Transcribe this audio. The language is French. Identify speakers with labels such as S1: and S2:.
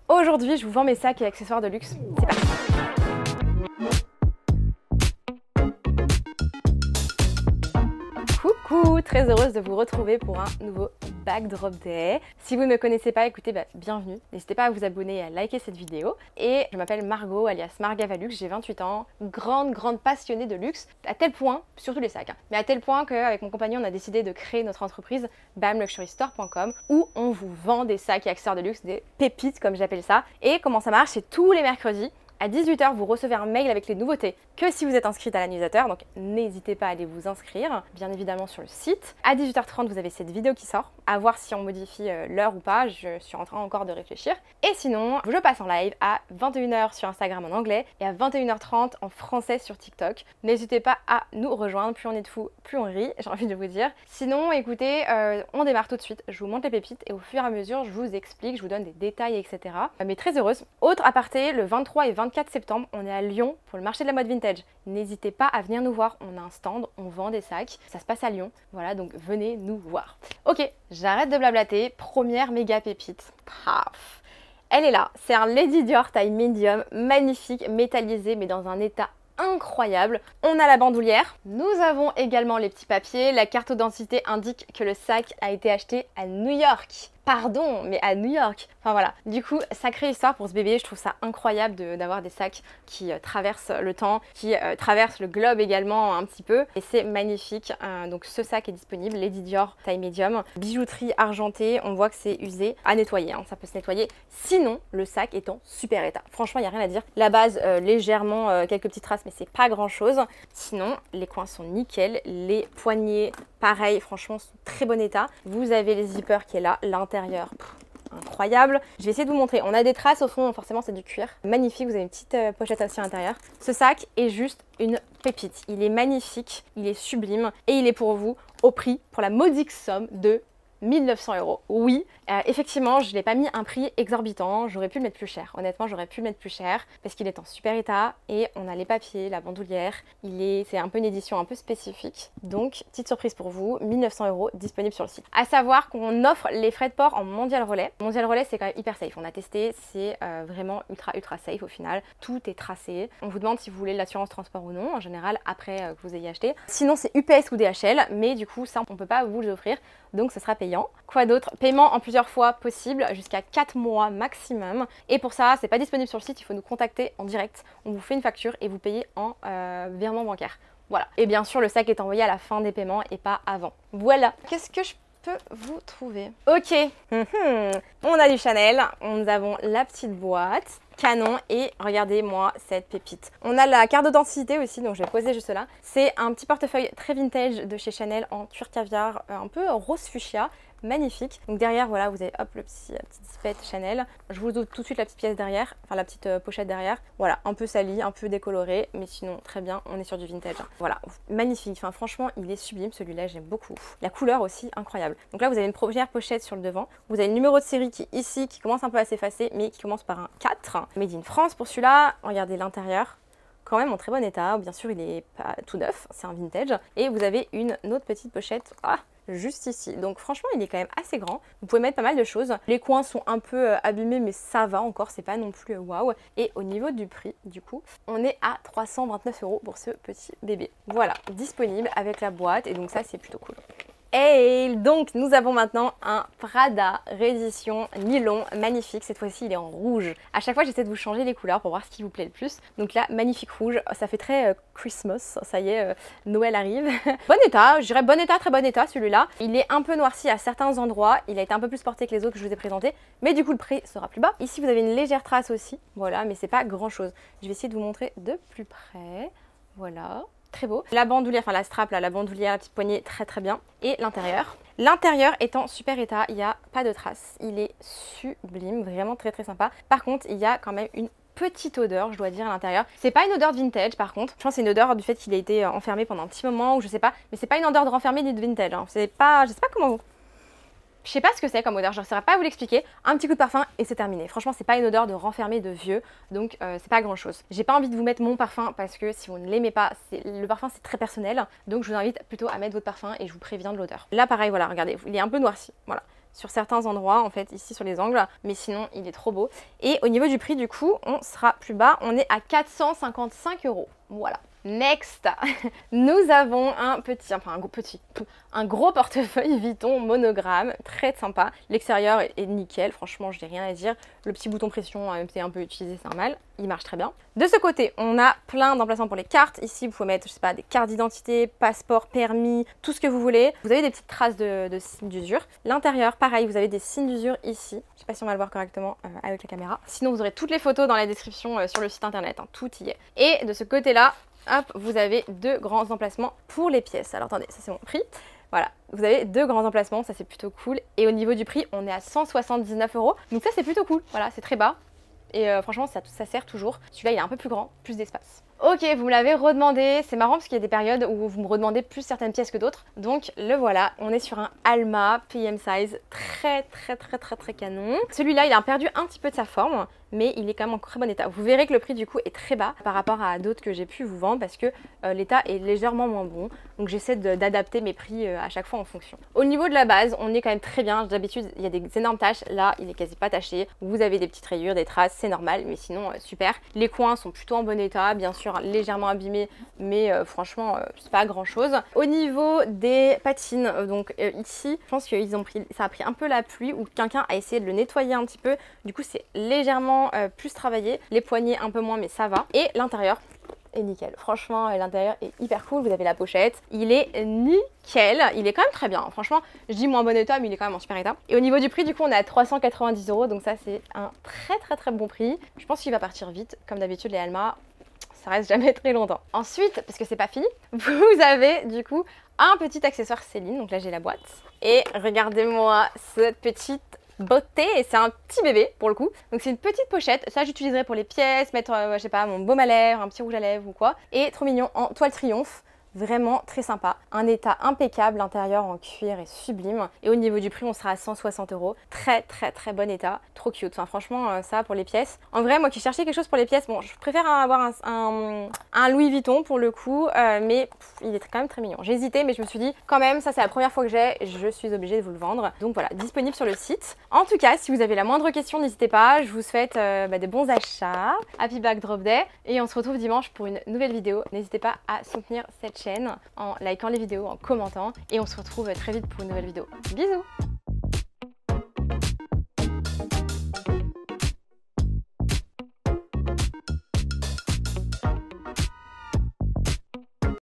S1: Aujourd'hui, je vous vends mes sacs et accessoires de luxe. C'est parti. Coucou, très heureuse de vous retrouver pour un nouveau Backdrop Day. Si vous ne me connaissez pas, écoutez, bienvenue. N'hésitez pas à vous abonner et à liker cette vidéo. Et je m'appelle Margot, alias Margavalux, j'ai 28 ans, grande passionnée de luxe, à tel point, surtout les sacs, mais à tel point qu'avec mon compagnon, on a décidé de créer notre entreprise bamluxurystore.com où on vous vend des sacs et accessoires de luxe, des pépites comme j'appelle ça. Et comment ça marche, c'est tous les mercredis. À 18 h, vous recevez un mail avec les nouveautés que si vous êtes inscrite à la newsletter, donc n'hésitez pas à aller vous inscrire, bien évidemment sur le site. À 18 h 30, vous avez cette vidéo qui sort, à voir si on modifie l'heure ou pas, je suis en train encore de réfléchir. Et sinon, je passe en live à 21 h sur Instagram en anglais et à 21 h 30 en français sur TikTok. N'hésitez pas à nous rejoindre, plus on est de fous, plus on rit, j'ai envie de vous dire. Sinon, écoutez, on démarre tout de suite, je vous montre les pépites et au fur et à mesure, je vous explique, je vous donne des détails, etc. Mais très heureuse. Autre aparté, le 23 et 24 septembre, on est à Lyon pour le marché de la mode vintage. N'hésitez pas à venir nous voir, on a un stand, on vend des sacs, ça se passe à Lyon, voilà, donc venez nous voir. Ok, j'arrête de blablater, première méga pépite. Paf. Elle est là, c'est un Lady Dior taille médium, magnifique, métallisé, mais dans un état incroyable. On a la bandoulière, nous avons également les petits papiers, la carte d'identité indique que le sac a été acheté à New York. Pardon, mais à New York. Enfin voilà, du coup, sacrée histoire pour ce bébé, je trouve ça incroyable d'avoir des sacs qui traversent le temps, qui traversent le globe également un petit peu. Et c'est magnifique, donc ce sac est disponible, Lady Dior, taille médium, bijouterie argentée, on voit que c'est usé, à nettoyer, hein, ça peut se nettoyer. Sinon, le sac est en super état. Franchement, il n'y a rien à dire. La base, légèrement, quelques petites traces, mais c'est pas grand chose. Sinon, les coins sont nickel, les poignées, pareil, franchement, sont très bon état. Vous avez les zippers qui est là, l'intérieur. Incroyable. Je vais essayer de vous montrer. On a des traces au fond, forcément c'est du cuir. Magnifique, vous avez une petite pochette aussi à l'intérieur. Ce sac est juste une pépite. Il est magnifique, il est sublime et il est pour vous au prix, pour la modique somme de 1900 €. Oui, effectivement, je ne l'ai pas mis un prix exorbitant, j'aurais pu le mettre plus cher. Honnêtement, j'aurais pu le mettre plus cher parce qu'il est en super état et on a les papiers, la bandoulière. C'est un peu une édition un peu spécifique. Donc, petite surprise pour vous, 1900 € disponible sur le site. À savoir qu'on offre les frais de port en mondial relais. Mondial relais, c'est quand même hyper safe. On a testé, c'est vraiment ultra safe au final. Tout est tracé. On vous demande si vous voulez l'assurance transport ou non, en général, après que vous ayez acheté. Sinon, c'est UPS ou DHL, mais du coup, ça, on ne peut pas vous l'offrir. Donc, ce sera payant. Quoi d'autre? Paiement en plusieurs fois possible, jusqu'à 4 mois maximum. Et pour ça, c'est pas disponible sur le site, il faut nous contacter en direct. On vous fait une facture et vous payez en virement bancaire. Voilà. Et bien sûr, le sac est envoyé à la fin des paiements et pas avant. Voilà. Qu'est-ce que je peux vous trouver? Ok. On a du Chanel. Nous avons la petite boîte. Canon et regardez-moi cette pépite. On a la carte d'identité aussi, donc je vais poser juste là. C'est un petit portefeuille très vintage de chez Chanel en cuir caviar, un peu rose fuchsia. Magnifique. Donc derrière, voilà, vous avez hop la petite zippette Chanel. Je vous ouvre tout de suite la petite pièce derrière, enfin la petite pochette derrière. Voilà, un peu sali, un peu décoloré, mais sinon très bien, on est sur du vintage. Voilà, magnifique. Enfin franchement, il est sublime celui-là, j'aime beaucoup. La couleur aussi, incroyable. Donc là, vous avez une première pochette sur le devant. Vous avez le numéro de série qui est ici, qui commence un peu à s'effacer, mais qui commence par un 4. Made in France pour celui-là. Regardez l'intérieur. Quand même en très bon état. Bien sûr, il est pas tout neuf, c'est un vintage. Et vous avez une autre petite pochette. Juste ici. Donc franchement, il est quand même assez grand. Vous pouvez mettre pas mal de choses. Les coins sont un peu abîmés, mais ça va encore. C'est pas non plus waouh. Et au niveau du prix, du coup, on est à 329 € pour ce petit bébé. Voilà, disponible avec la boîte. Et donc ça, c'est plutôt cool. Et donc nous avons maintenant un Prada réédition nylon magnifique. Cette fois-ci il est en rouge. À chaque fois j'essaie de vous changer les couleurs pour voir ce qui vous plaît le plus. Donc là magnifique rouge, ça fait très Christmas, ça y est, Noël arrive. Bon état, je dirais bon état, très bon état celui-là. Il est un peu noirci à certains endroits, il a été un peu plus porté que les autres que je vous ai présentés, mais du coup le prix sera plus bas. Ici vous avez une légère trace aussi, voilà, mais c'est pas grand chose. Je vais essayer de vous montrer de plus près, voilà. Très beau. La bandoulière, enfin la strap, là, la bandoulière, la petite poignée, très bien. Et l'intérieur. L'intérieur est en super état, il n'y a pas de traces. Il est sublime, vraiment très sympa. Par contre, il y a quand même une petite odeur, je dois dire, à l'intérieur. C'est pas une odeur de vintage par contre. Je pense que c'est une odeur du fait qu'il a été enfermé pendant un petit moment ou je sais pas. Mais c'est pas une odeur de renfermé ni de vintage. Hein. C'est pas, je sais pas comment vous... Je sais pas ce que c'est comme odeur, je ne saurais pas vous l'expliquer. Un petit coup de parfum et c'est terminé. Franchement, c'est pas une odeur de renfermé, de vieux, donc c'est pas grand chose. J'ai pas envie de vous mettre mon parfum parce que si vous ne l'aimez pas, le parfum c'est très personnel. Donc je vous invite plutôt à mettre votre parfum et je vous préviens de l'odeur. Là pareil, voilà, regardez, il est un peu noirci. Voilà. sur certains endroits en fait, ici sur les angles, mais sinon il est trop beau. Et au niveau du prix du coup, on sera plus bas, on est à 455 €. Voilà. Next, nous avons un gros portefeuille Vuitton monogramme, très sympa. L'extérieur est nickel, franchement je n'ai rien à dire. Le petit bouton pression, même si c'est un peu utilisé, c'est normal, il marche très bien. De ce côté, on a plein d'emplacements pour les cartes. Ici, vous pouvez mettre, je sais pas, des cartes d'identité, passeport, permis, tout ce que vous voulez. Vous avez des petites traces de signes d'usure. L'intérieur, pareil, vous avez des signes d'usure ici. Je sais pas si on va le voir correctement avec la caméra. Sinon, vous aurez toutes les photos dans la description sur le site internet, hein, tout y est. Et de ce côté-là, hop, vous avez deux grands emplacements pour les pièces. Alors attendez, ça c'est mon prix. Voilà, vous avez deux grands emplacements, ça c'est plutôt cool. Et au niveau du prix, on est à 179 €. Donc ça c'est plutôt cool, voilà, c'est très bas. Et franchement, ça sert toujours. Celui-là, il est un peu plus grand, plus d'espace. Ok, vous me l'avez redemandé. C'est marrant parce qu'il y a des périodes où vous me redemandez plus certaines pièces que d'autres. Donc le voilà, on est sur un Alma PM size très canon. Celui-là, il a perdu un petit peu de sa forme, mais il est quand même en très bon état. Vous verrez que le prix du coup est très bas par rapport à d'autres que j'ai pu vous vendre parce que l'état est légèrement moins bon. Donc j'essaie d'adapter mes prix à chaque fois en fonction. Au niveau de la base, on est quand même très bien. D'habitude, il y a des énormes taches. Là, il est quasi pas taché. Vous avez des petites rayures, des traces, c'est normal, mais sinon super. Les coins sont plutôt en bon état, bien sûr légèrement abîmés, mais franchement c'est pas grand chose. Au niveau des patines, donc ici, je pense qu'ils ont pris, ça a pris un peu la pluie ou quelqu'un a essayé de le nettoyer un petit peu. Du coup, c'est légèrement plus travaillé. Les poignets un peu moins, mais ça va. Et l'intérieur est nickel. Franchement, l'intérieur est hyper cool. Vous avez la pochette. Il est nickel. Il est quand même très bien. Franchement, je dis moins bon état, mais il est quand même en super état. Et au niveau du prix, du coup, on est à 390 €. Donc ça, c'est un très bon prix. Je pense qu'il va partir vite. Comme d'habitude, les Alma, ça reste jamais très longtemps. Ensuite, parce que c'est pas fini, vous avez du coup un petit accessoire Céline. Donc là, j'ai la boîte. Et regardez-moi cette petite beauté, et c'est un petit bébé pour le coup. Donc c'est une petite pochette, ça j'utiliserai pour les pièces, mettre je sais pas, mon baume à lèvres, un petit rouge à lèvres ou quoi. Et trop mignon en toile triomphe. Vraiment très sympa, un état impeccable, l'intérieur en cuir est sublime. Et au niveau du prix, on sera à 160 €. Très bon état, trop cute. Enfin franchement, ça pour les pièces. En vrai, moi qui cherchais quelque chose pour les pièces, bon, je préfère avoir un Louis Vuitton pour le coup, mais il est quand même très mignon. J'ai hésité, mais je me suis dit quand même, ça c'est la première fois que j'ai, je suis obligée de vous le vendre. Donc voilà, disponible sur le site. En tout cas, si vous avez la moindre question, n'hésitez pas. Je vous souhaite des bons achats. Happy Bag Drop Day. Et on se retrouve dimanche pour une nouvelle vidéo. N'hésitez pas à soutenir cette chaîne en likant les vidéos, en commentant, et on se retrouve très vite pour une nouvelle vidéo. Bisous!